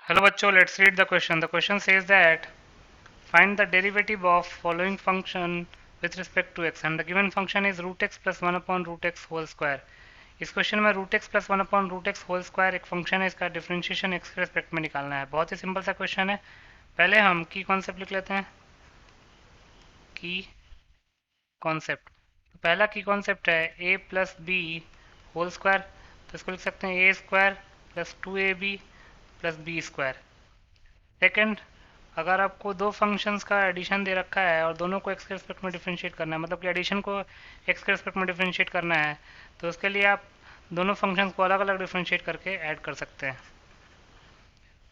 Hello bachcho, let's read the question. The question says that find the derivative of following function with respect to x and the given function is root x plus 1 upon root x whole square. इस question में root x plus one upon root x whole square एक function है, इसका differentiation x के respect में निकालना है। बहुत ही सिंपल सा क्वेश्चन है। पहले हम की कॉन्सेप्ट लिख लेते हैं। की कॉन्सेप्ट, तो पहला की कॉन्सेप्ट है A plus B whole square, तो इसको लिख सकते हैं A square plus two A B plus B square. Second, अगर आपको दो फंक्शंस का एडिशन दे रखा है और दोनों को एक्स के रेस्पेक्ट में डिफरेंशिएट करना है, मतलब कि एडिशन को एक्स के रेस्पेक्ट में डिफरेंशिएट करना है, तो उसके लिए आप दोनों फंक्शंस को अलग अलग डिफरेंशिएट करके ऐड कर सकते हैं।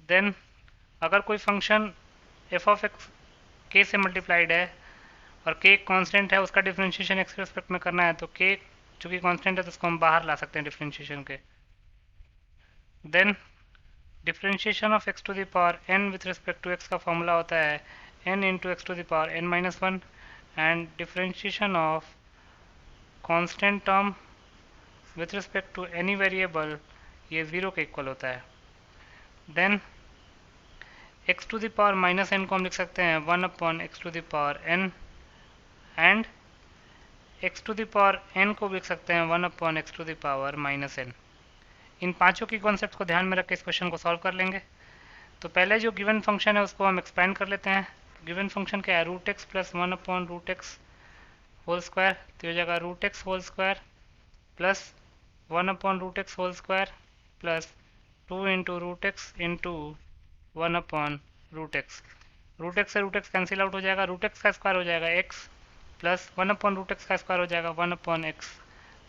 देन अगर कोई फंक्शन एफ ऑफ एक्स के से मल्टीप्लाइड है और के एक कॉन्स्टेंट है, उसका डिफरेंशिएशन एक्स के रेस्पेक्ट में करना है, तो के चूँकि कॉन्स्टेंट है तो उसको हम बाहर ला सकते हैं डिफरेंशिएशन के। Then differentiation of x to the power n with respect to x का फॉर्मूला होता है n into x to the power n minus one, and differentiation of constant term with respect to any variable ये zero के equal होता है। Then x to the power minus n को हम लिख सकते हैं one upon x to the power n, and x to the power n को भी लिख सकते हैं one upon x to the power minus n। इन पांचों की कॉन्सेप्ट को ध्यान में रख के इस क्वेश्चन को सॉल्व कर लेंगे। तो पहले जो गिवन फंक्शन है उसको हम एक्सपेंड कर लेते हैं। गिवन फंक्शन क्या है, root x plus one upon root x whole square, तो ये जगह root x whole square plus one upon root x whole square plus two into root x into one upon root x से root x cancel out हो जाएगा, root x का square हो जाएगा x plus one upon root x का square हो जाएगा one upon x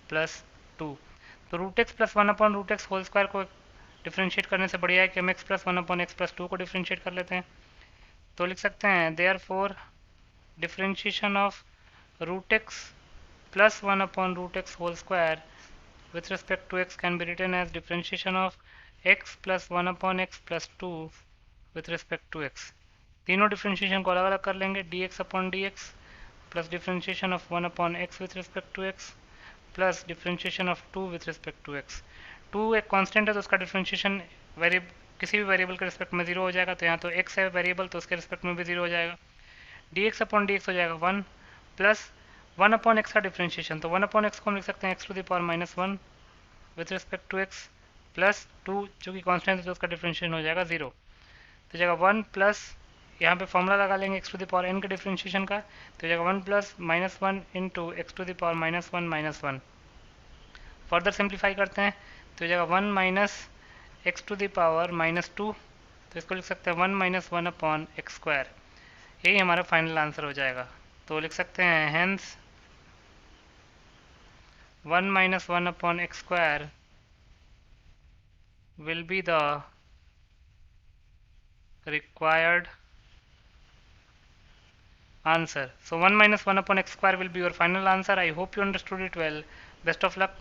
plus two. तो root x plus one upon root x whole square को डिफ्रेंशिएट करने से बढ़िया है कि हम x plus one upon x plus two को डिफ्रेंशिएट कर लेते हैं। तो लिख सकते हैं therefore differentiation of root x plus one upon root x whole square with respect to x can be written as differentiation of x plus 1 upon x plus 2 with respect to x। तीनों differentiation को अलग अलग कर लेंगे, dx upon dx plus differentiation of 1 upon x with respect to x plus differentiation of 2 with respect to x। 2 एक constant है तो उसका डिफ्रेंशिएशन किसी भी वेरिएबल के रिस्पेक्ट में जीरो हो जाएगा, तो यहाँ तो x है वेरिएबल तो उसके रिस्पेक्ट में भी जीरो हो जाएगा। dx अपॉन dx हो जाएगा 1 प्लस वन अपॉन एक्स का डिफ्रेंशिएशन, तो वन अपॉन एक्स को हम लिख सकते हैं x to the power minus one with respect to x plus two, जो कि कॉन्स्टेंट है तो उसका डिफ्रेंशिएशन हो जाएगा जीरो। तो जगह वन प्लस यहाँ पे फॉर्मूला लगा लेंगे x to the power n के डिफ्रेंशिएशन का, तो जगह one plus minus one into x to the power minus one minus one. Further simplify करते हैं तो जगह one minus x to the power minus two, तो इसको लिख सकते हैं one minus one upon x square. यही हमारा फाइनल आंसर हो जाएगा। तो लिख सकते हैं hence 1 minus 1 upon x square will be the required answer. So 1 minus 1 upon x square will be your final answer. I hope you understood it well. Best of luck.